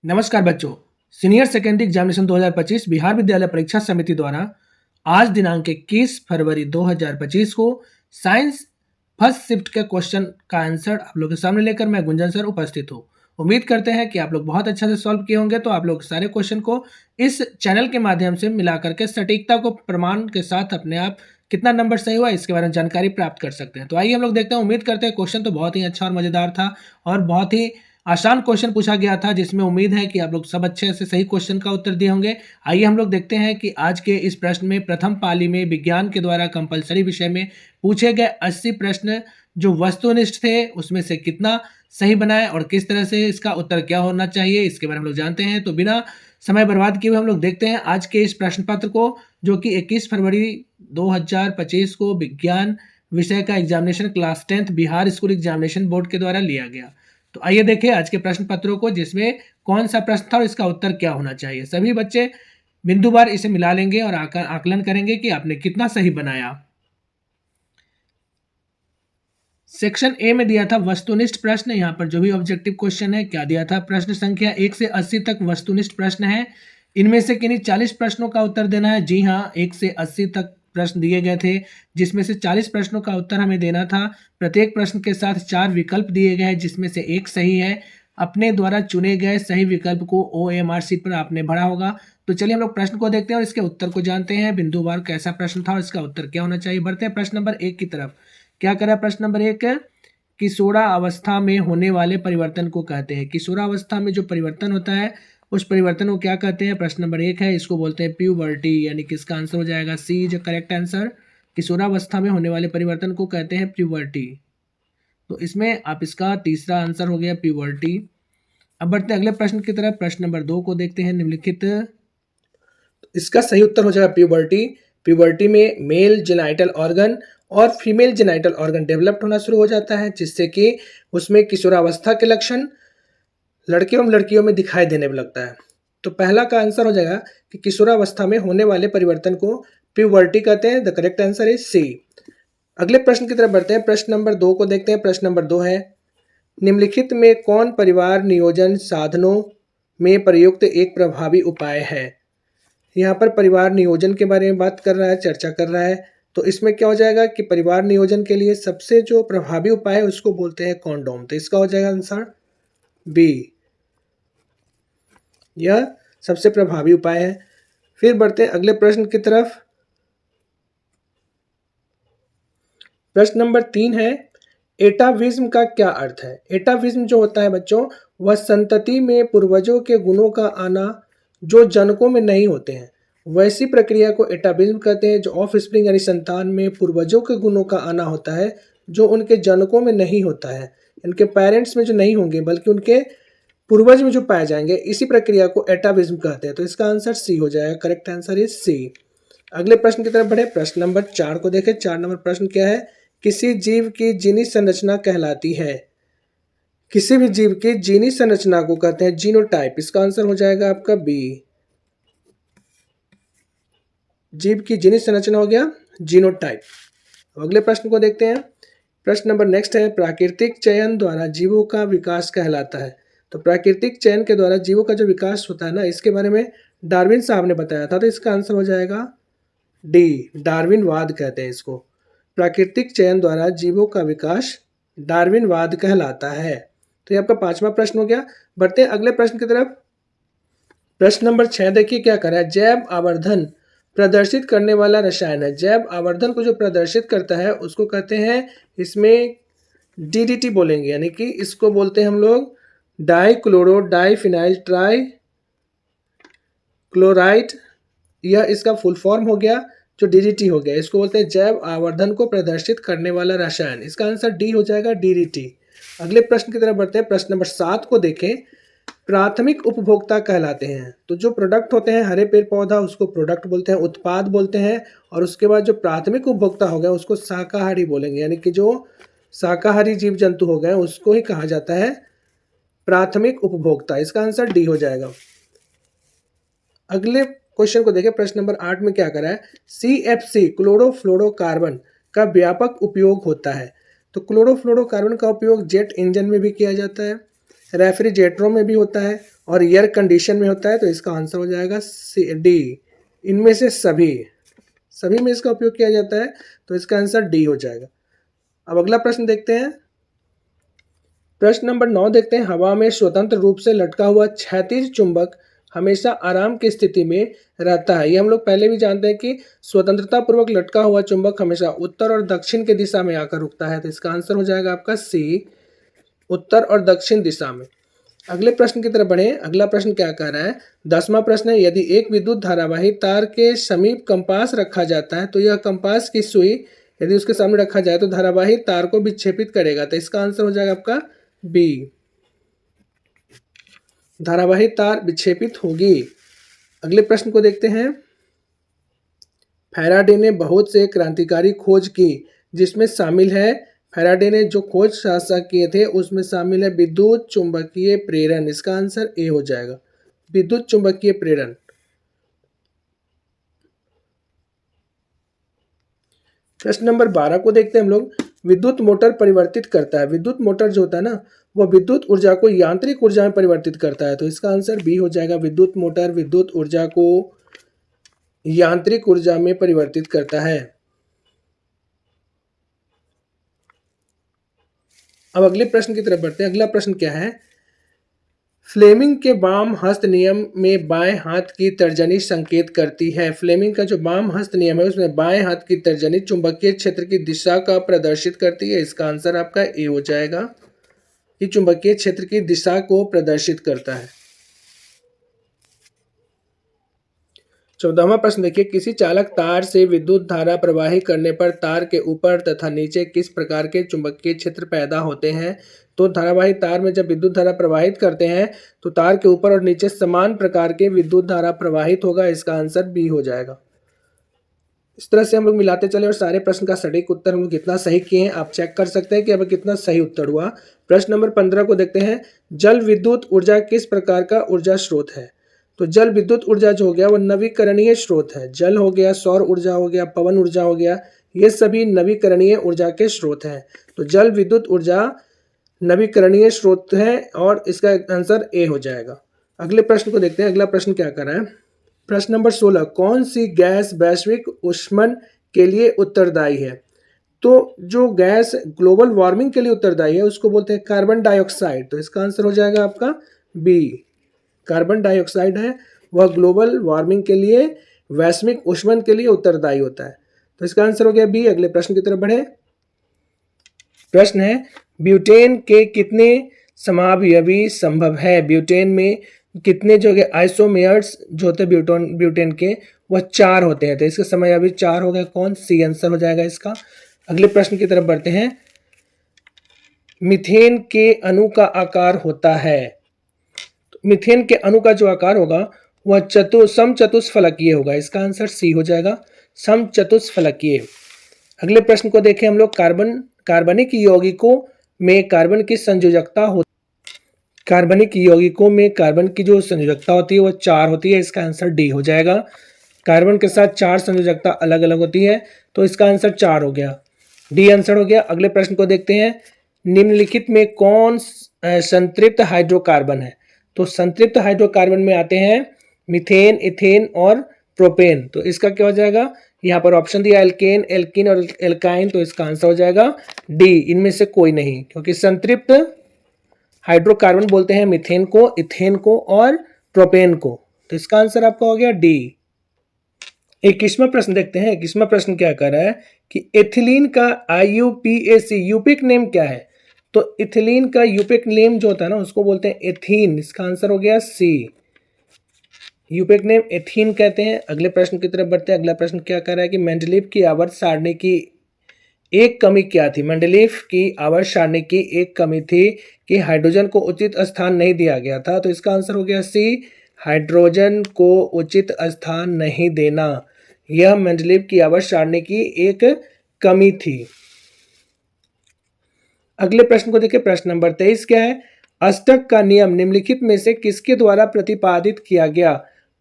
नमस्कार बच्चों। Senior secondary examination 2025 Bihar विद्यालय परीक्षा समिति द्वारा आज दिनांक 21 फरवरी 2025 को साइंस फर्स्ट शिफ्ट के क्वेश्चन का आंसर आप लोगों के सामने लेकर मैं गुंजन सर उपस्थित हूँ। उम्मीद करते हैं कि आप लोग बहुत अच्छा से सॉल्व किए होंगे। तो आप लोग सारे क्वेश्चन को इस चैनल के माध्यम से मिला करके सटीकता को प्रमाण के साथ अपने आप कितना नंबर सही हुआ इसके बारे में जानकारी प्राप्त कर सकते हैं। तो आइए हम लोग देखते हैं। उम्मीद करते हैं क्वेश्चन तो बहुत ही अच्छा और मजेदार था और बहुत ही आसान क्वेश्चन पूछा गया था, जिसमें उम्मीद है कि आप लोग सब अच्छे से सही क्वेश्चन का उत्तर दिए होंगे। आइए हम लोग देखते हैं कि आज के इस प्रश्न में प्रथम पाली में विज्ञान के द्वारा कंपलसरी विषय में पूछे गए 80 प्रश्न जो वस्तुनिष्ठ थे उसमें से कितना सही बनाए और किस तरह से इसका उत्तर क्या होना चाहिए इसके बारे में हम लोग जानते हैं। तो बिना समय बर्बाद किए हुए हम लोग देखते हैं आज के इस प्रश्न पत्र को, जो कि 21 फरवरी 2025 को विज्ञान विषय का examination class 10th Bihar school examination board के द्वारा लिया गया। तो आइए देखें आज के प्रश्न पत्रों को, जिसमें कौन सा प्रश्न था और इसका उत्तर क्या होना चाहिए। सभी बच्चे बिंदुवार इसे मिला लेंगे और आकलन करेंगे कि आपने कितना सही बनाया। सेक्शन ए में दिया था वस्तुनिष्ठ प्रश्न। यहाँ पर जो भी ऑब्जेक्टिव क्वेश्चन है क्या दिया था, प्रश्न संख्या 1 से 80 तक वस्तुनिष्ठ प्रश्न है। इनमें से किन्हीं 40 प्रश्नों का उत्तर देना है। जी हाँ, 1 से 80 तक प्रश्न दिए गए थे, जिसमें से 40 प्रश्नों का उत्तर हमें देना था। प्रत्येक प्रश्न के साथ 4 विकल्प दिए गए हैं, जिसमें से एक सही है। अपने द्वारा चुने गए सही विकल्प को OMR शीट पर आपने भरा होगा। तो चलिए हम लोग प्रश्न को देखते हैं और इसके उत्तर को जानते हैं। बिंदुवार कैसा प्रश्न था और इसका उत्तर क्या होना चाहिए। बढ़ते हैं प्रश्न नंबर 1 की तरफ। क्या करा प्रश्न नंबर 1, किशोरावस्था में होने वाले परिवर्तन को कहते हैं। किशोरावस्था में जो परिवर्तन होता है उस परिवर्तन को क्या कहते हैं। प्रश्न नंबर 1 है, इसको बोलते हैं प्यूबर्टी, यानी कि इसका आंसर हो जाएगा सी जो करेक्ट आंसर। किशोरावस्था में होने वाले परिवर्तन को कहते हैं प्यूबर्टी। तो इसमें आप इसका तीसरा आंसर हो गया प्यूबर्टी। अब बढ़ते हैं अगले प्रश्न की तरफ। प्रश्न नंबर 2 को देखते हैं। निम्नलिखित, इसका सही उत्तर हो जाएगा प्यूबर्टी। प्यूबर्टी में मेल जेनाइटल ऑर्गन और फीमेल जेनाइटल ऑर्गन डेवलप्ड होना शुरू हो जाता है, जिससे कि उसमें किशोरावस्था के लक्षण लड़कियों में लड़कियों में दिखाई देने लगता है। तो पहला का आंसर हो जाएगा कि किशोरावस्था में होने वाले परिवर्तन को प्यूबर्टी कहते हैं। The correct answer is C. अगले प्रश्न की तरफ बढ़ते हैं। प्रश्न नंबर 2 को देखते हैं। प्रश्न नंबर 2 है, निम्नलिखित में कौन परिवार नियोजन साधनों में प्रयुक्त एक प्रभावी उपाय है। यहाँ पर परिवार नियोजन के बारे में बात कर रहा है, चर्चा कर रहा है। तो इसमें क्या हो जाएगा कि परिवार नियोजन के लिए सबसे जो प्रभावी उपाय है उसको बोलते हैं कॉन्डोम। तो इसका हो जाएगा आंसर बी, यह सबसे प्रभावी उपाय है। फिर बढ़ते हैं अगले प्रश्न की तरफ। प्रश्न नंबर 3 है, एटाविज्म का क्या अर्थ है। एटाविज्म जो होता है बच्चों, वह संतति में पूर्वजों के गुणों का आना जो जनकों में नहीं होते हैं, वैसी प्रक्रिया को एटाविज्म कहते हैं। जो ऑफ स्प्रिंग यानी संतान में पूर्वजों के गुणों का आना होता है जो उनके जनकों में नहीं होता है, इनके पेरेंट्स में जो नहीं होंगे बल्कि उनके पूर्वज में जो पाए जाएंगे, इसी प्रक्रिया को एटाविज्म कहते हैं। तो इसका आंसर सी हो जाएगा। Correct answer is C. अगले प्रश्न की तरफ बढ़े। प्रश्न नंबर 4 को देखें। 4 नंबर प्रश्न क्या है, किसी जीव की जीनी संरचना कहलाती है। किसी भी जीव की जीनी संरचना को कहते हैं जीनोटाइप। इसका आंसर हो जाएगा आपका बी। जीव की जीनी संरचना हो गया जीनोटाइप। अगले प्रश्न को देखते हैं। प्रश्न नंबर नेक्स्ट है, प्राकृतिक चयन द्वारा जीवों का विकास कहलाता है। तो प्राकृतिक चयन के द्वारा जीवों का जो विकास होता है ना, इसके बारे में डार्विन साहब ने बताया था। तो इसका आंसर हो जाएगा डी, डार्विनवाद कहते हैं इसको। प्राकृतिक चयन द्वारा जीवों का विकास डार्विनवाद कहलाता है। तो ये आपका 5वां प्रश्न हो गया। बढ़ते हैं अगले प्रश्न की तरफ। प्रश्न नंबर 6 देखिए क्या करा है, जैव आवर्धन प्रदर्शित करने वाला रसायन है। जैव आवर्धन को जो प्रदर्शित करता है उसको कहते हैं, इसमें DDT बोलेंगे, यानी कि इसको बोलते हैं हम लोग die chloro diphenyl try chloride. यह इसका फुल फॉर्म हो गया जो DDT हो गया। इसको बोलते हैं जैव आवर्धन को प्रदर्शित करने वाला रसायन। इसका आंसर डी हो जाएगा, DDT। अगले प्रश्न की तरफ बढ़ते हैं। प्रश्न नंबर 7 को देखें। प्राथमिक उपभोक्ता कहलाते हैं। तो जो प्रोडक्ट होते हैं हरे पेड़ पौधा, उसको प्रोडक्ट बोलते हैं, उत्पाद बोलते हैं। और उसके बाद जो प्राथमिक उपभोक्ता हो गया उसको शाकाहारी बोलेंगे, यानी कि जो शाकाहारी जीव जंतु हो गए उसको ही कहा जाता है प्राथमिक उपभोक्ता। इसका आंसर डी हो जाएगा। अगले क्वेश्चन को देखें। प्रश्न नंबर 8 में क्या करा है, CFC क्लोरोफ्लोरोकार्बन का व्यापक उपयोग होता है। तो क्लोरोफ्लोरोकार्बन का उपयोग जेट इंजन में भी किया जाता है, रेफ्रिजरेटरों में भी होता है और एयर कंडीशन में होता है। तो इसका आंसर हो जाएगा डी, इनमें से सभी में इसका उपयोग किया जाता है। तो इसका आंसर डी हो जाएगा। अब अगला प्रश्न देखते हैं। प्रश्न नंबर 9 देखते हैं। हवा में स्वतंत्र रूप से लटका हुआ क्षैतिज चुंबक हमेशा आराम की स्थिति में रहता है। ये हम लोग पहले भी जानते हैं कि स्वतंत्रता पूर्वक लटका हुआ चुंबक हमेशा उत्तर और दक्षिण की दिशा में आकर रुकता है। तो इसका आंसर हो जाएगा आपका सी, उत्तर और दक्षिण दिशा में। अगले प्रश्न की तरफ बढ़े। अगला प्रश्न क्या कह रहा है? 10वां प्रश्न है, यदि एक विद्युत धारावाही तार के समीप कंपास रखा जाता है तो यह कंपास की सुई यदि उसके सामने रखा जाए तो धारावाही तार को विक्षेपित करेगा। तो इसका आंसर हो जाएगा आपका बी, धारावाही तार विक्षेपित होगी। अगले प्रश्न को देखते हैं। फैराडे ने बहुत से क्रांतिकारी खोज की जिसमें शामिल है, फैराडे ने जो खोज शास्त्र किए थे उसमें शामिल है विद्युत चुंबकीय प्रेरण। इसका आंसर ए हो जाएगा, विद्युत चुंबकीय प्रेरण। प्रश्न नंबर 12 को देखते हैं हम लोग। विद्युत मोटर परिवर्तित करता है। विद्युत मोटर जो होता है ना, वह विद्युत ऊर्जा को यांत्रिक ऊर्जा में परिवर्तित करता है। तो इसका आंसर बी हो जाएगा, विद्युत मोटर विद्युत ऊर्जा को यांत्रिक ऊर्जा में परिवर्तित करता है। अब अगले प्रश्न की तरफ बढ़ते हैं। अगला प्रश्न क्या है? फ्लेमिंग के वाम हस्त नियम में बाएं हाथ की तर्जनी संकेत करती है। फ्लेमिंग का जो वाम हस्त नियम है उसमें बाएं हाथ की तर्जनी चुंबकीय क्षेत्र की दिशा का प्रदर्शित करती है। इसका आंसर आपका ए हो जाएगा, ये चुंबकीय क्षेत्र की दिशा को प्रदर्शित करता है। 14वां प्रश्न देखिए। किसी चालक तार से विद्युत धारा प्रवाहित करने पर तार के ऊपर तथा नीचे किस प्रकार के चुंबकीय क्षेत्र पैदा होते हैं? तो धारावाही तार में जब विद्युत धारा प्रवाहित करते हैं तो तार के ऊपर और नीचे समान प्रकार के विद्युत धारा प्रवाहित होगा। इसका आंसर बी हो जाएगा। इस तरह से हम लोग मिलाते चले और सारे प्रश्न का सटीक उत्तर हम लोग कितना सही किए हैं आप चेक कर सकते हैं कि अब कितना सही उत्तर हुआ। प्रश्न नंबर 15 को देखते हैं। जल विद्युत ऊर्जा किस प्रकार का ऊर्जा स्रोत है? तो जल विद्युत ऊर्जा जो हो गया वो नवीकरणीय स्रोत है। जल हो गया, सौर ऊर्जा हो गया, पवन ऊर्जा हो गया, ये सभी नवीकरणीय ऊर्जा के स्रोत हैं। तो जल विद्युत ऊर्जा नवीकरणीय स्रोत है और इसका आंसर ए हो जाएगा। अगले प्रश्न को देखते हैं। अगला प्रश्न क्या कर रहा है? प्रश्न नंबर 16। कौन सी गैस वैश्विक ऊष्मन के लिए उत्तरदायी है? तो जो गैस ग्लोबल वार्मिंग के लिए उत्तरदायी है उसको बोलते हैं कार्बन डाइऑक्साइड। तो इसका आंसर हो जाएगा आपका बी, कार्बन डाइऑक्साइड है वह ग्लोबल वार्मिंग के लिए, वैश्विक ऊष्मन के लिए उत्तरदायी होता है। तो इसका आंसर हो गया बी। अगले प्रश्न की तरफ बढ़े। प्रश्न है, ब्यूटेन के कितने समावयवी संभव है? ब्यूटेन में कितने जो आइसोमेर्स जो होते हैं ब्यूटेन के वह 4 होते हैं। तो इसके समावयवी 4 हो गए। कौन? सी आंसर हो जाएगा इसका। अगले प्रश्न की तरफ बढ़ते हैं। मीथेन के अणु का आकार होता है, तो मीथेन के अणु का जो आकार होगा वह समचतुष्फलकीय होगा। इसका आंसर सी हो जाएगा, समचतुष्फलकीय। अगले प्रश्न को देखें हम लोग। कार्बनिक यौगिकों में कार्बन की संयोजकता कार्बनिक यौगिकों में कार्बन की जो संयोजकता होती है वह 4 होती है। इसका आंसर डी हो जाएगा। कार्बन के साथ 4 संयोजकता अलग अलग होती है तो इसका आंसर 4 हो गया, डी आंसर हो गया। अगले प्रश्न को देखते हैं। निम्नलिखित में कौन संतृप्त हाइड्रोकार्बन है? तो संतृप्त हाइड्रोकार्बन में आते हैं मीथेन, इथेन और प्रोपेन। तो इसका क्या हो जाएगा? यहाँ पर ऑप्शन दिया एल्केन, एल्किन और एल्काइन। तो इसका आंसर हो जाएगा डी, इनमें से कोई नहीं, क्योंकि संतृप्त हाइड्रोकार्बन बोलते हैं मीथेन को, इथेन को और प्रोपेन को। तो इसका आंसर आपका हो गया डी। 21वां प्रश्न देखते हैं। 21वां प्रश्न क्या कर रहा है कि एथिलीन का IUPAC यूपिक नेम क्या है? तो इथिलीन का यूपिक नेम जो होता है ना उसको बोलते हैं एथीन। इसका आंसर हो गया सी, यूपिक नेम एथीन कहते हैं। अगले प्रश्न की तरफ बढ़ते हैं। अगला प्रश्न क्या कर रहा है कि मेंडलीव की आवर्त सारणी की एक कमी क्या थी? मेंडलीव की आवर्त सारणी की एक कमी थी कि हाइड्रोजन को उचित स्थान नहीं दिया गया था। तो इसका आंसर हो गया सी, हाइड्रोजन को उचित स्थान नहीं देना, यह मेंडलीव की आवर्त सारणी की एक कमी थी। अगले प्रश्न को देखिए। प्रश्न नंबर 23 क्या है? अष्टक का नियम निम्नलिखित में से किसके द्वारा प्रतिपादित किया गया?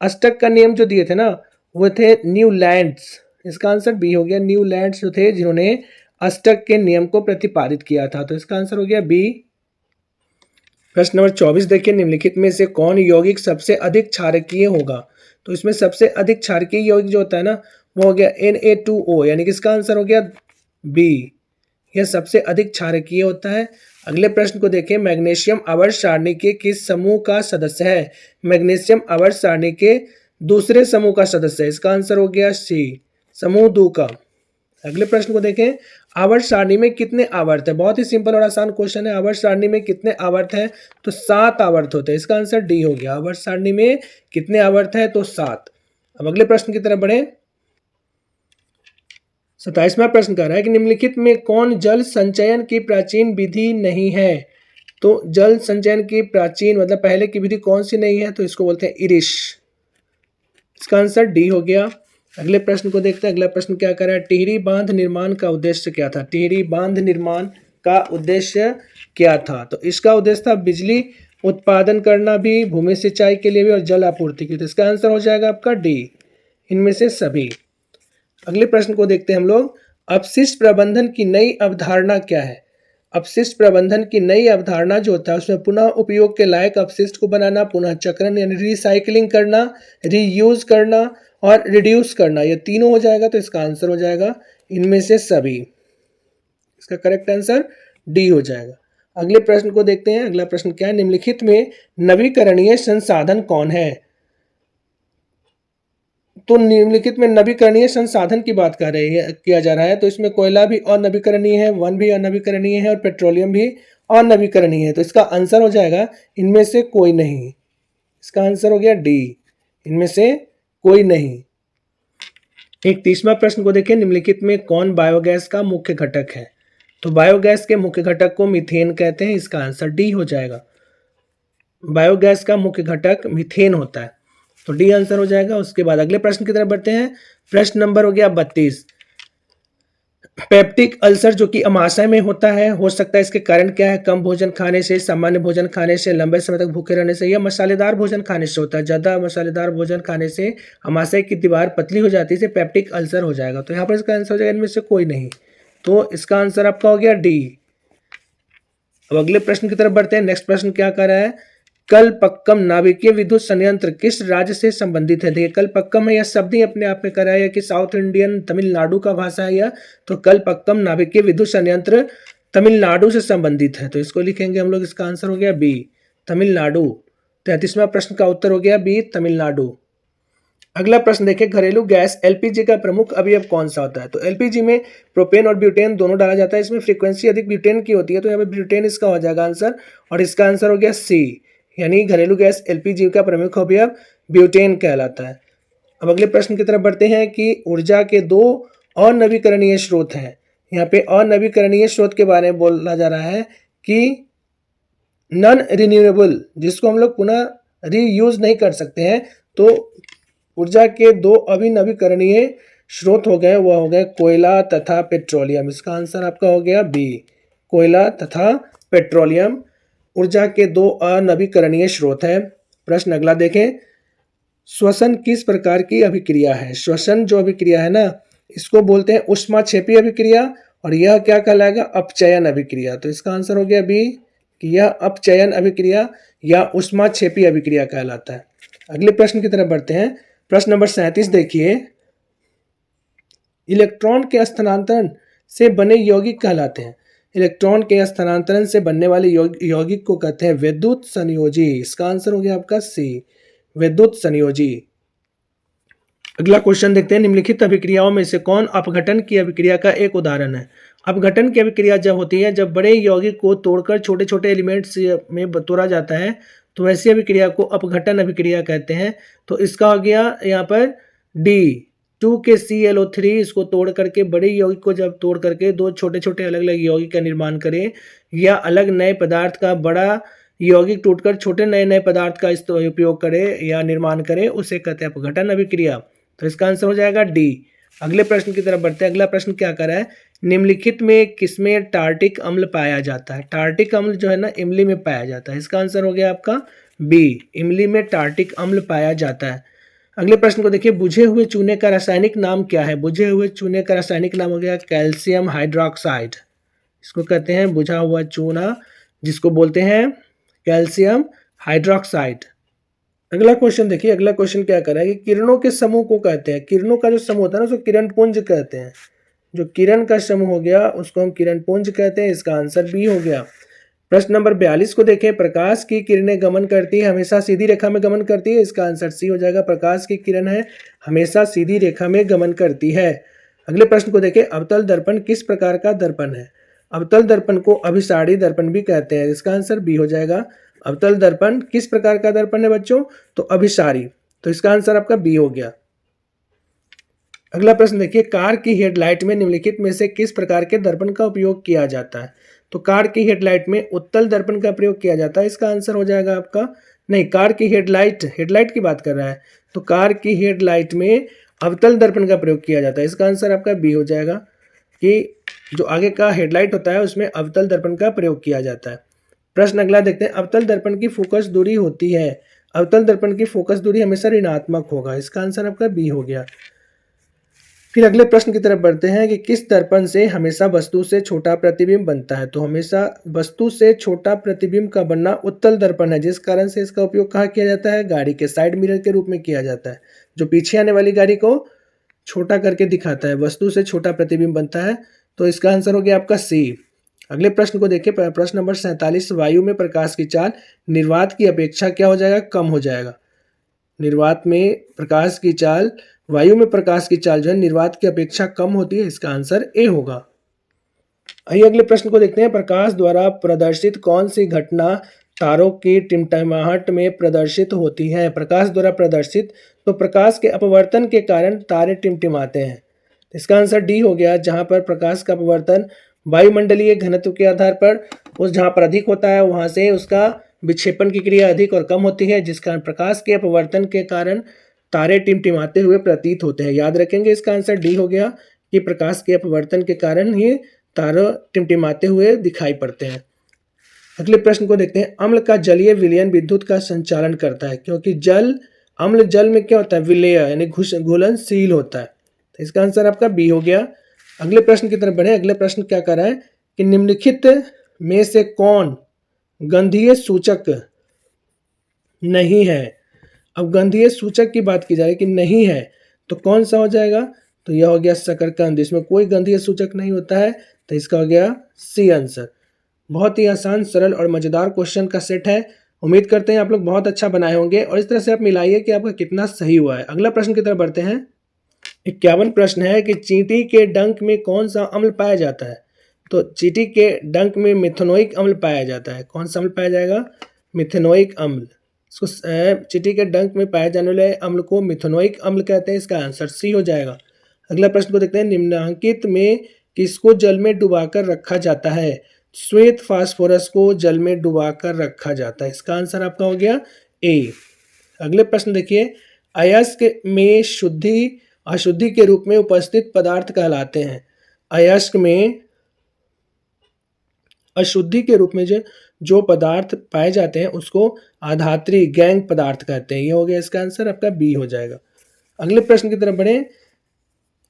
अष्टक का नियम जो दिए थे ना वो थे न्यूलैंड्स। इसका आंसर बी हो गया। न्यूलैंड्स जो थे जिन्होंने अष्टक के नियम को प्रतिपादित किया था। तो इसका आंसर हो गया बी। प्रश्न नंबर 24 देखिए, निम्नलिखित में से कौन यौगिक सबसे अधिक क्षारकीय होगा? तो इसमें सबसे अधिक क्षारकीय यौगिक जो होता है ना, वो हो गया Na2O, यानी कि इसका आंसर हो गया बी। यह सबसे अधिक क्षारकीय होता है। अगले प्रश्न को देखिए, मैग्नीशियम आवर्त सारणी के किस समूह का सदस्य है? मैग्नीशियम आवर्त सारणी के दूसरे समूह का सदस्य है। इसका आंसर हो गया सी, समूह 2 का। अगले प्रश्न को देखें, आवर्त सारणी में कितने आवर्त है? बहुत ही सिंपल और आसान क्वेश्चन है। आवर्त सारणी में कितने आवर्त हैं? तो 7 आवर्त होते हैं। इसका आंसर डी हो गया। आवर्त सारणी में कितने आवर्त है? तो 7। अब अगले प्रश्न की तरफ बढ़े। 27वां प्रश्न कह रहा है कि निम्नलिखित में कौन जल संचयन की प्राचीन विधि नहीं है? तो जल संचयन की प्राचीन मतलब पहले की विधि कौन सी नहीं है? तो इसको बोलते हैं इरिश। इसका आंसर डी हो गया। अगले प्रश्न को देखते हैं। अगला प्रश्न क्या कर रहा है, टिहरी बांध निर्माण का उद्देश्य क्या था? टिहरी बांध निर्माण का उद्देश्य क्या था? तो इसका उद्देश्य था बिजली उत्पादन करना भी, भूमि सिंचाई के लिए भी और जल आपूर्ति के लिए। तो इसका आंसर हो जाएगा आपका डी, इनमें से सभी। अगले प्रश्न को देखते हैं हम लोग, अपशिष्ट प्रबंधन की नई अवधारणा क्या है? अपशिष्ट प्रबंधन की नई अवधारणा जो होता है उसमें पुनः उपयोग के लायक अपशिष्ट को बनाना, पुनः चक्रण यानी रिसाइकलिंग करना, रीयूज करना और रिड्यूस करना, ये तीनों हो जाएगा। तो इसका आंसर हो जाएगा इनमें से सभी। इसका करेक्ट आंसर डी हो जाएगा। अगले प्रश्न को देखते हैं। अगला प्रश्न क्या है, निम्नलिखित में नवीकरणीय संसाधन कौन है? तो निम्नलिखित में नवीकरणीय संसाधन की बात कर रही है, किया जा रहा है। तो इसमें कोयला भी अनवीकरणीय है, वन भी अनवीकरणीय है और पेट्रोलियम भी अनवीकरणीय है। तो इसका आंसर हो जाएगा इनमें से कोई नहीं। इसका आंसर हो गया डी, इनमें से कोई नहीं। 31वां प्रश्न को देखिए, निम्नलिखित में कौन बायोगैस का मुख्य घटक है? तो बायोगैस के मुख्य घटक को मीथेन कहते हैं। इसका आंसर डी हो जाएगा। बायोगैस का मुख्य घटक मीथेन होता है, तो डी आंसर हो जाएगा। उसके बाद अगले प्रश्न की तरफ बढ़ते हैं। प्रश्न नंबर हो गया 32। पेप्टिक अल्सर जो कि अमाशय में होता है, हो सकता है इसके कारण क्या है? कम भोजन खाने से, सामान्य भोजन खाने से, लंबे समय तक भूखे रहने से या मसालेदार भोजन खाने से होता है। ज़्यादा मसालेदार भोजन खाने से अमाशय की दीवार पतली हो जाती है, इसे पेप्टिक अल्सर हो जाएगा। तो यहाँ पर इसका आंसर हो जाएगा इनमें से कोई नहीं। तो इसका आंसर आपका हो गया डी। अब अगले प्रश्न की तरफ बढ़ते हैं। नेक्स्ट प्रश्न क्या कर रहा है, कलपक्कम नाभिकीय विद्युत संयंत्र किस राज्य से संबंधित है? देखिए कलपक्कम है, यह शब्द ही अपने आप में कर रहा है कि साउथ इंडियन तमिलनाडु का भाषा है यह। तो कलपक्कम नाभिकीय विद्युत संयंत्र तमिलनाडु से संबंधित है। तो इसको लिखेंगे हम लोग। इसका आंसर हो गया बी, तमिलनाडु। 33वां प्रश्न का उत्तर हो गया बी, तमिलनाडु। अगला प्रश्न देखिए, घरेलू गैस एलपीजी का प्रमुख अवयव कौन सा होता है? तो एलपीजी में प्रोपेन और ब्यूटेन दोनों डाला जाता है। इसमें फ्रीक्वेंसी अधिक ब्यूटेन की होती है, तो यहाँ पे ब्यूटेन इसका हो जाएगा आंसर। और इसका आंसर हो गया सी, यानी घरेलू गैस एलपीजी का प्रमुख अवयव ब्यूटेन कहलाता है। अब अगले प्रश्न की तरफ बढ़ते हैं कि ऊर्जा के 2 अनवीकरणीय स्रोत हैं। यहाँ पे अनवीकरणीय स्रोत के बारे में बोला जा रहा है कि नॉन रिन्यूएबल, जिसको हम लोग पुनः रीयूज नहीं कर सकते हैं। तो ऊर्जा के 2 अनवीकरणीय स्रोत हो गए, वह हो गए कोयला तथा पेट्रोलियम। इसका आंसर आपका हो गया बी, कोयला तथा पेट्रोलियम ऊर्जा के 2 अनवीकरणीय स्रोत है। प्रश्न अगला देखें, श्वसन किस प्रकार की अभिक्रिया है? श्वसन जो अभिक्रिया है ना, इसको बोलते हैं ऊष्माक्षेपी अभिक्रिया, और यह क्या कहलाएगा? अपचयन अभिक्रिया। तो इसका आंसर हो गया बी, कि यह अपचयन अभिक्रिया या ऊष्माक्षेपी अभिक्रिया कहलाता है। अगले प्रश्न की तरफ बढ़ते हैं। प्रश्न नंबर 37 देखिए, इलेक्ट्रॉन के स्थानांतरण से बने यौगिक कहलाते हैं। इलेक्ट्रॉन के स्थानांतरण से बनने वाले यौगिक को कहते हैं विद्युत संयोजी। इसका आंसर हो गया आपका सी, विद्युत संयोजी। अगला क्वेश्चन देखते हैं, निम्नलिखित अभिक्रियाओं में से कौन अपघटन की अभिक्रिया का एक उदाहरण है? अपघटन की अभिक्रिया जब होती है जब बड़े यौगिक को तोड़कर छोटे छोटे एलिमेंट्स में तोड़ा जाता है, तो वैसी अभिक्रिया को अपघटन अभिक्रिया कहते हैं। तो इसका हो गया यहाँ पर डी, 2KClO3 इसको तोड़ करके बड़े यौगिक को जब तोड़ करके 2 छोटे छोटे अलग अलग यौगिक का निर्माण करें, या अलग नए पदार्थ का बड़ा यौगिक टूटकर छोटे नए नए पदार्थ का उपयोग करे या निर्माण करे, उसे कहते हैं अपघटन अभिक्रिया। तो इसका आंसर हो जाएगा डी। अगले प्रश्न की तरफ बढ़ते हैं। अगला प्रश्न क्या कर रहा है, निम्नलिखित में किसमें टार्टिक अम्ल पाया जाता है? टार्टिक अम्ल जो है ना, इमली में पाया जाता है। इसका आंसर हो गया आपका बी, इमली में टार्टिक अम्ल पाया जाता है। अगले प्रश्न को देखिए, बुझे हुए चूने का रासायनिक नाम क्या है? बुझे हुए चूने का रासायनिक नाम हो गया कैल्शियम हाइड्रोक्साइड। इसको कहते हैं बुझा हुआ चूना, जिसको बोलते हैं कैल्शियम हाइड्रोक्साइड। अगला क्वेश्चन देखिए, अगला क्वेश्चन क्या कर रहा है कि किरणों के समूह को कहते हैं, किरणों का जो समूह होता है ना उसको किरण पुंज कहते हैं। जो किरण का समूह हो गया उसको हम किरण पुंज कहते हैं। इसका आंसर बी हो गया। प्रश्न नंबर 42 को देखें, प्रकाश की किरणें गमन करती है, हमेशा सीधी रेखा में गमन करती है। इसका आंसर सी हो जाएगा। प्रकाश की किरण है हमेशा सीधी रेखा में गमन करती है। अगले प्रश्न को देखें, अवतल दर्पण किस प्रकार का दर्पण है? अवतल दर्पण को अभिसारी दर्पण भी कहते हैं। इसका आंसर बी हो जाएगा। अवतल दर्पण किस प्रकार का दर्पण है बच्चों? तो अभिसारी। तो इसका आंसर आपका बी हो गया। अगला प्रश्न देखिए, कार की हेडलाइट में निम्नलिखित में से किस प्रकार के दर्पण का उपयोग किया जाता है? तो कार की हेडलाइट में उत्तल दर्पण का प्रयोग किया जाता है। इसका आंसर हो जाएगा आपका, नहीं, कार की हेडलाइट की बात कर रहा है, तो कार की हेडलाइट में अवतल दर्पण का प्रयोग किया जाता है। इसका आंसर आपका बी हो जाएगा कि जो आगे का हेडलाइट होता है उसमें अवतल दर्पण का प्रयोग किया जाता है। प्रश्न अगला देखते हैं, अवतल दर्पण की फोकस दूरी होती है। अवतल दर्पण की फोकस दूरी हमेशा ऋणात्मक होगा। इसका आंसर आपका बी हो गया। फिर अगले प्रश्न की तरफ बढ़ते हैं कि किस दर्पण से हमेशा वस्तु से छोटा प्रतिबिंब बनता है? तो हमेशा वस्तु से छोटा प्रतिबिंब का बनना उत्तल दर्पण है, जिस कारण से इसका उपयोग कहाँ किया जाता है? गाड़ी के साइड मिरर के रूप में किया जाता है, जो पीछे आने वाली गाड़ी को छोटा करके दिखाता है, वस्तु से छोटा प्रतिबिंब बनता है। तो इसका आंसर हो गया आपका सी। अगले प्रश्न को देखिए, प्रश्न नंबर 47, वायु में प्रकाश की चाल निर्वात की अपेक्षा क्या हो जाएगा? कम हो जाएगा। निर्वात में प्रकाश की चाल, वायु में प्रकाश की चाल जो है निर्वात की अपेक्षा कम होती है। इसका आंसर ए होगा। आइए अगले प्रश्न को देखते हैं, प्रकाश द्वारा प्रदर्शित कौन सी घटना तारों की टिमटिमाहट में प्रदर्शित होती है? प्रकाश द्वारा प्रदर्शित, तो प्रकाश के अपवर्तन के कारण तारे टिमटिमाते हैं। इसका आंसर डी हो गया, जहां पर प्रकाश का अपवर्तन वायुमंडलीय घनत्व के आधार पर उस जहां पर अधिक होता है वहां से उसका विक्षेपण की क्रिया अधिक और कम होती है, जिस कारण प्रकाश के अपवर्तन के कारण तारे टिमटिमाते हुए प्रतीत होते हैं। याद रखेंगे, इसका आंसर डी हो गया कि प्रकाश के अपवर्तन के कारण ही तारे टिमटिमाते हुए दिखाई पड़ते हैं। अगले प्रश्न को देखते हैं, अम्ल का जलीय विलयन विद्युत का संचालन करता है, क्योंकि अम्ल जल में क्या होता है? विलेय यानी घुलनशील होता है। तो इसका आंसर आपका बी हो गया। अगले प्रश्न की तरफ बढ़े। अगले प्रश्न क्या कर रहा है कि निम्नलिखित में से कौन गंधीय सूचक नहीं है? अब गंधीय सूचक की बात की जा रही है कि नहीं है, तो कौन सा हो जाएगा? तो यह हो गया शकरकंद। इसमें कोई गंधीय सूचक नहीं होता है, तो इसका हो गया सी आंसर। बहुत ही आसान, सरल और मजेदार क्वेश्चन का सेट है। उम्मीद करते हैं आप लोग बहुत अच्छा बनाए होंगे और इस तरह से आप मिलाइए कि आपका कितना सही हुआ है। अगला प्रश्न की तरफ बढ़ते हैं। 51 प्रश्न है कि चींटी के डंक में कौन सा अम्ल पाया जाता है? तो चींटी के डंक में मिथेनोइक अम्ल पाया जाता है। कौन सा अम्ल पाया जाएगा? मिथेनोइक अम्ल। इसको चींटी के डंक में पाए जाने वाले अम्ल को मिथेनोइक अम्ल कहते हैं। इसका आंसर सी हो जाएगा। अगला प्रश्न को देखते हैं, निम्नलिखित में किसको जल में डुबाकर रखा जाता है? श्वेत फास्फोरस को जल में डुबाकर रखा जाता है। इसका आंसर आपका हो गया ए। अगले प्रश्न देखिए, अयस्क में अशुद्धि के रूप में उपस्थित पदार्थ कहलाते हैं। अयस्क में अशुद्धि के रूप में जो पदार्थ पाए जाते हैं उसको आधात्री गैंग पदार्थ कहते हैं। ये हो गया, इसका आंसर आपका बी हो जाएगा। अगले प्रश्न की तरफ बढ़े।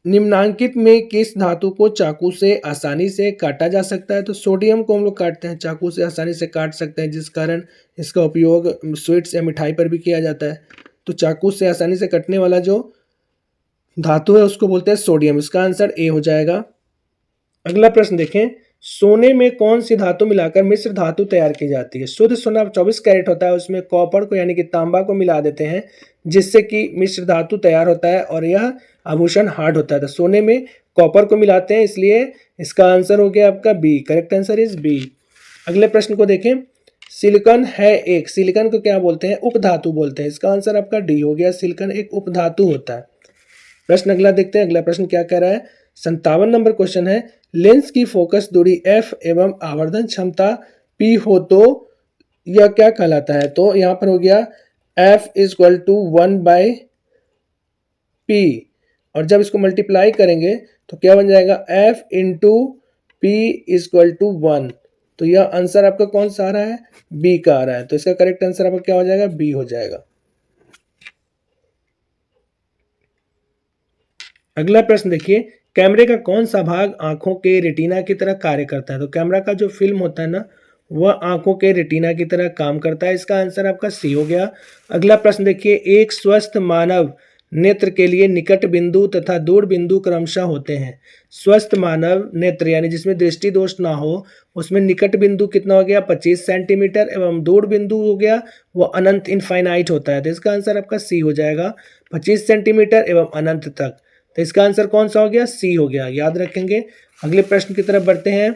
निम्नांकित में किस धातु को चाकू से आसानी से काटा जा सकता है? तो सोडियम को हम लोग काटते हैं, चाकू से आसानी से काट सकते हैं, जिस कारण इसका उपयोग स्वीट्स या मिठाई पर भी किया जाता है। तो चाकू से आसानी से कटने वाला जो धातु है उसको बोलते हैं सोडियम। इसका आंसर ए हो जाएगा। अगला प्रश्न देखें, सोने में कौन सी धातु मिलाकर मिश्र धातु तैयार की जाती है? शुद्ध सोना 24 कैरेट होता है, उसमें कॉपर को यानी कि तांबा को मिला देते हैं, जिससे कि मिश्र धातु तैयार होता है और यह आभूषण हार्ड होता है। तो सोने में कॉपर को मिलाते हैं, इसलिए इसका आंसर हो गया आपका B. Correct answer is B. अगले प्रश्न को देखें, सिलिकॉन को क्या बोलते हैं? उपधातु बोलते हैं। इसका आंसर आपका डी हो गया, सिलिकॉन एक उपधातु होता है। प्रश्न अगला देखते हैं। अगला प्रश्न क्या कह रहा है? 57 नंबर क्वेश्चन है, लेंस की फोकस दूरी f एवं आवर्धन क्षमता p हो तो यह क्या कहलाता है? तो यहां पर हो गया f = 1/p, और जब इसको मल्टीप्लाई करेंगे तो क्या बन जाएगा? f × p = 1। तो यह आंसर आपका कौन सा आ रहा है? बी का आ रहा है। तो इसका करेक्ट आंसर आपका क्या हो जाएगा? बी हो जाएगा। अगला प्रश्न देखिए, कैमरे का कौन सा भाग आंखों के रेटिना की तरह कार्य करता है? तो कैमरा का जो फिल्म होता है ना, वह आंखों के रेटिना की तरह काम करता है। इसका आंसर आपका सी हो गया। अगला प्रश्न देखिए, एक स्वस्थ मानव नेत्र के लिए निकट बिंदु तथा दूर बिंदु क्रमशः होते हैं। स्वस्थ मानव नेत्र यानी जिसमें दृष्टि दोष ना हो, उसमें निकट बिंदु कितना हो गया 25 सेंटीमीटर, एवं दूर बिंदु हो गया वो अनंत इनफाइनाइट होता है। तो इसका आंसर आपका सी हो जाएगा, 25 सेंटीमीटर एवं अनंत तक। तो इसका आंसर कौन सा हो गया, सी हो गया, याद रखेंगे। अगले प्रश्न की तरफ बढ़ते हैं।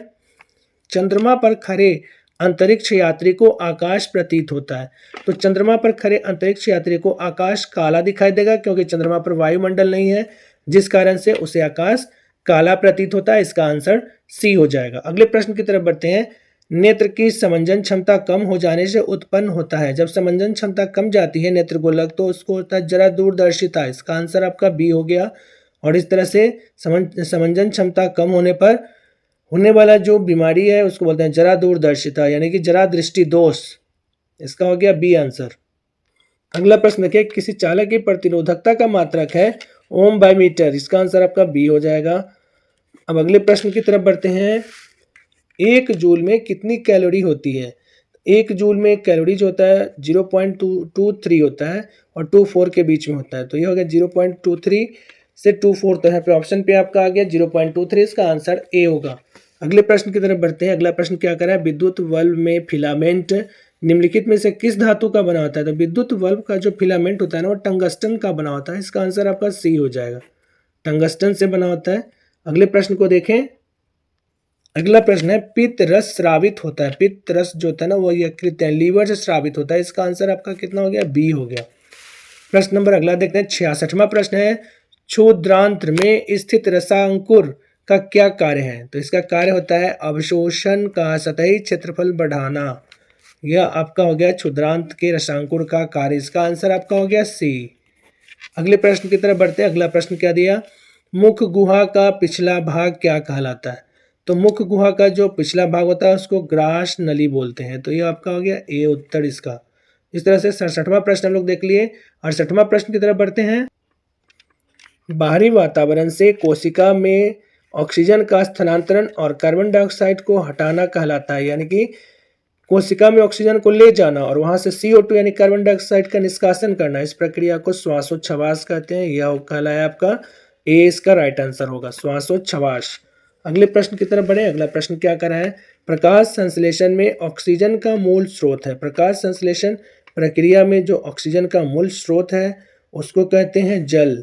चंद्रमा पर खड़े अंतरिक्ष यात्री को आकाश प्रतीत होता है। तो चंद्रमा पर खड़े अंतरिक्ष यात्री को आकाश काला दिखाई देगा, क्योंकि चंद्रमा पर वायुमंडल नहीं है, जिस कारण से उसे आकाश काला प्रतीत होता है। इसका आंसर सी हो जाएगा। अगले प्रश्न की तरफ बढ़ते हैं। नेत्र की समंजन क्षमता कम हो जाने से उत्पन्न होता है। जब समंजन क्षमता कम जाती है नेत्र गोलक, तो उसको होता है जरा दूरदर्शिता। इसका आंसर आपका बी हो गया। और इस तरह से समंजन क्षमता कम होने पर होने वाला जो बीमारी है उसको बोलते हैं जरा दूरदर्शिता, यानी कि जरा दृष्टि दोष। इसका हो गया बी आंसर। अगला प्रश्न देखिए, किसी चालक की प्रतिरोधकता का मात्रक है ओम बाय मीटर। इसका आंसर आपका बी हो जाएगा। अब अगले प्रश्न की तरफ बढ़ते हैं। एक जूल में कितनी कैलोरी होती है। एक जूल में कैलोरी जो होता है 0.223 होता है और 24 के बीच में होता है। तो ये हो गया 0.23 से 24। तो यहाँ पे ऑप्शन पे आपका आ गया 0.23। इसका आंसर ए होगा। अगले प्रश्न की तरफ बढ़ते हैं। अगला प्रश्न क्या कर रहा है, विद्युत बल्ब में फिलामेंट निम्नलिखित में से किस धातु का बना होता है। तो विद्युत बल्ब का जो फिलामेंट होता है ना, वो टंगस्टन का बना होता है। इसका आंसर आपका सी हो जाएगा, टंगस्टन से बना होता है। अगले प्रश्न को देखें। अगला प्रश्न है, पित्त रस स्रावित होता है। पित्त रस जो होता है ना, वो यकृत है, लीवर से स्रावित होता है। इसका आंसर आपका कितना हो गया, बी हो गया। प्रश्न नंबर अगला देखते हैं। 66वां प्रश्न है, क्षुद्रांत्र में स्थित रसांकुर का क्या कार्य है। तो इसका कार्य होता है अवशोषण का सतही क्षेत्रफल बढ़ाना। यह आपका हो गया क्षुद्रांत के रसांकुर का कार्य। इसका आंसर आपका हो गया सी। अगले प्रश्न की तरफ बढ़ते हैं। अगला प्रश्न क्या दिया, मुख गुहा का पिछला भाग क्या कहलाता है। तो मुख गुहा का जो पिछला भाग होता है उसको ग्रास नली बोलते हैं। तो ये आपका हो गया ए उत्तर इसका। इस तरह से 67वां प्रश्न हम लोग देख लिए। 68वां प्रश्न की तरफ बढ़ते हैं। बाहरी वातावरण से कोशिका में ऑक्सीजन का स्थानांतरण और कार्बन डाइऑक्साइड को हटाना कहलाता है। यानी कि कोशिका में ऑक्सीजन को ले जाना और वहां से CO2 यानी कार्बन डाइऑक्साइड का निष्कासन करना, इस प्रक्रिया को श्वासोच्छवास कहते हैं। यह कहलाया आपका ए, इसका राइट आंसर होगा श्वासोच्छवास। अगले प्रश्न की तरफ बढ़े। अगला प्रश्न क्या कर रहा है, प्रकाश संश्लेषण में ऑक्सीजन का मूल स्रोत है। प्रकाश संश्लेषण प्रक्रिया में जो ऑक्सीजन का मूल स्रोत है उसको कहते हैं जल।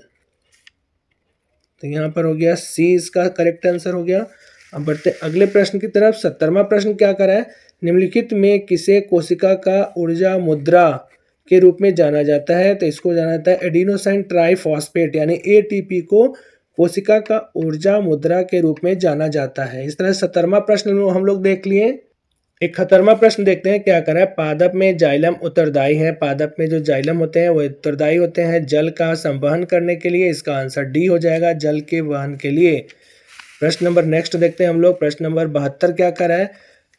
तो यहाँ पर हो गया सी, इसका करेक्ट आंसर हो गया। अब बढ़ते अगले प्रश्न की तरफ। 70वां प्रश्न क्या कर रहा है, निम्नलिखित में किसे कोशिका का ऊर्जा मुद्रा के रूप में जाना जाता है। तो इसको जाना जाता है एडिनोसाइन ट्राइफॉस्फेट यानी ATP को कोशिका का ऊर्जा मुद्रा के रूप में जाना जाता है। इस तरह 70वां प्रश्न हम लोग देख लिए। 71वां प्रश्न देखते हैं क्या कर रहा है, पादप में जाइलम उत्तरदायी है। पादप में जो जाइलम होते हैं वो उत्तरदायी होते हैं जल का संवहन करने के लिए। इसका आंसर डी हो जाएगा, जल के वहन के लिए। प्रश्न नंबर नेक्स्ट देखते हैं हम लोग। प्रश्न नंबर 72 क्या कर रहा है,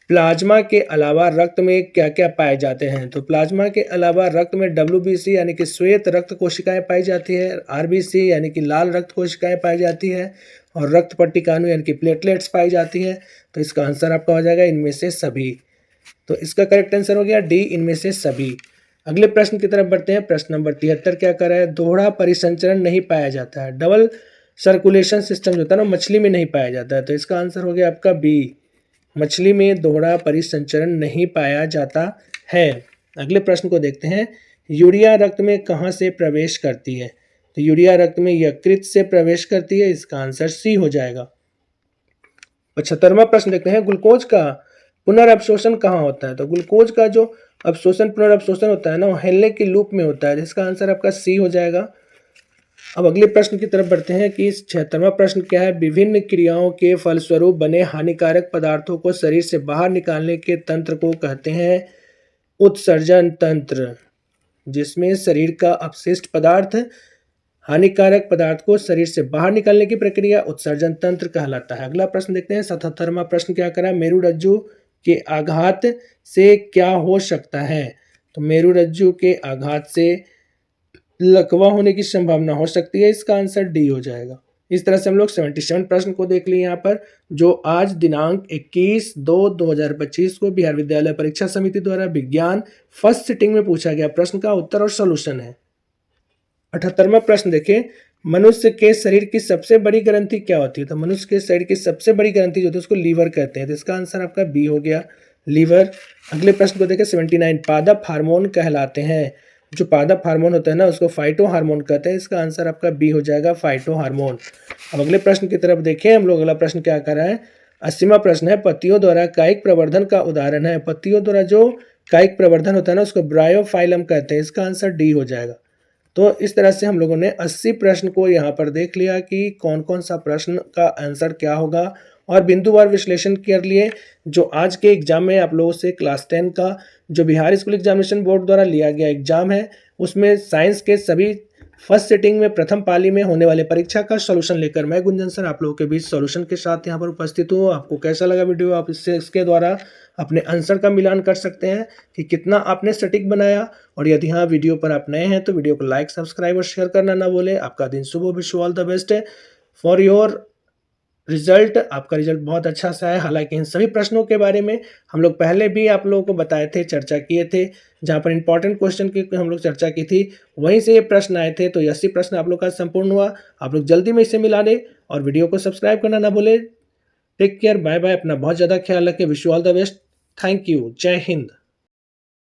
प्लाज्मा के अलावा रक्त में क्या क्या पाए जाते हैं। तो प्लाज्मा के अलावा रक्त में WBC यानी कि श्वेत रक्त कोशिकाएं पाई जाती है, RBC यानी कि लाल रक्त कोशिकाएं पाई जाती है, और रक्त पट्टिकाणु यानी कि प्लेटलेट्स पाई जाती है। तो इसका आंसर आपका हो जाएगा इनमें से सभी। तो इसका करेक्ट आंसर हो गया डी, इनमें से सभी। अगले प्रश्न की तरफ बढ़ते हैं। प्रश्न नंबर 73 क्या कर रहा है, दोहरा परिसंचरण नहीं पाया जाता है। डबल सर्कुलेशन सिस्टम जो होता है ना, मछली में नहीं पाया जाता है। तो इसका आंसर हो गया आपका बी, मछली में दोहरा परिसंचरण नहीं पाया जाता है। अगले प्रश्न को देखते हैं। यूरिया रक्त में कहाँ से प्रवेश करती है। तो यूरिया रक्त में यकृत से प्रवेश करती है। इसका आंसर सी हो जाएगा। 75वां प्रश्न देखते हैं। ग्लूकोज का पुनर्अवशोषण कहाँ होता है। तो ग्लूकोज का जो अवशोषण पुनर्अवशोषण होता है ना, वो हेनले के लूप में होता है। जिसका आंसर आपका सी हो जाएगा। अब अगले प्रश्न की तरफ बढ़ते हैं कि 76वां प्रश्न क्या है, विभिन्न क्रियाओं के फलस्वरूप बने हानिकारक पदार्थों को शरीर से बाहर निकालने के तंत्र को कहते हैं उत्सर्जन तंत्र, जिसमें शरीर का अपशिष्ट पदार्थ हानिकारक पदार्थ को शरीर से बाहर निकालने की प्रक्रिया उत्सर्जन तंत्र कहलाता है। अगला प्रश्न देखते हैं। 77वां प्रश्न क्या करा, मेरुरज्जु के आघात से क्या हो सकता है। तो मेरुरज्जु के आघात से लकवा होने की संभावना हो सकती है। इसका आंसर डी हो जाएगा। इस तरह से हम लोग 77 प्रश्न को देख लिए यहाँ पर, जो आज दिनांक 21/2/2025 को बिहार विद्यालय परीक्षा समिति द्वारा विज्ञान फर्स्ट सिटिंग में पूछा गया प्रश्न का उत्तर और सॉल्यूशन है। 78वां प्रश्न देखें, मनुष्य के शरीर की सबसे बड़ी ग्रंथि क्या होती है? तो मनुष्य के शरीर की सबसे बड़ी ग्रंथि जो होती है उसको लीवर कहते हैं, तो इसका आंसर आपका बी हो गया, लीवर। अगले प्रश्न को देखें 79, पादप हार्मोन कहलाते हैं। जो पादप हार्मोन होता है ना उसको फाइटो हार्मोन कहते हैं, इसका आंसर आपका बी हो जाएगा, फाइटो हार्मोन। अब अगले प्रश्न की तरफ देखें हम लोग, अगला प्रश्न क्या कर रहा है, 80वां प्रश्न है, पत्तियों द्वारा कायिक प्रवर्धन का उदाहरण है। पत्तियों द्वारा जो कायिक प्रवर्धन होता है ना उसको ब्रायोफाइलम कहते हैं, इसका आंसर डी हो जाएगा। तो इस तरह से हम लोगों ने 80 प्रश्न को यहाँ पर देख लिया कि कौन कौन सा प्रश्न का आंसर क्या होगा, और बिंदुवार विश्लेषण कर लिए। जो आज के एग्जाम में आप लोगों से क्लास 10 का जो बिहार स्कूल एग्जामिनेशन बोर्ड द्वारा लिया गया एग्जाम है, उसमें साइंस के सभी फर्स्ट सिटिंग में प्रथम पाली में होने वाले परीक्षा का सॉल्यूशन लेकर मैं गुंजन सर आप लोगों के बीच सॉल्यूशन के साथ यहाँ पर उपस्थित हूँ। आपको कैसा लगा वीडियो, आप इसके द्वारा अपने आंसर का मिलान कर सकते हैं कि कितना आपने सटीक बनाया। और यदि हाँ वीडियो पर आप नए हैं तो वीडियो को लाइक, सब्सक्राइब और शेयर करना ना भूलें। आपका दिन शुभ हो, wish you all the best for your result. आपका रिजल्ट बहुत अच्छा सा है। हालांकि इन सभी प्रश्नों के बारे में हम लोग पहले भी आप लोगों को बताए थे, चर्चा किए थे, जहां पर इंपॉर्टेंट क्वेश्चन की हम लोग चर्चा की थी, वहीं से ये प्रश्न आए थे। तो 80 प्रश्न आप लोग का संपूर्ण हुआ। आप लोग जल्दी में इसे मिला दें और वीडियो को सब्सक्राइब करना ना भूलें। टेक केयर, बाय बाय, अपना बहुत ज़्यादा ख्याल रखें, wish you all the best, thank you, जय हिंद।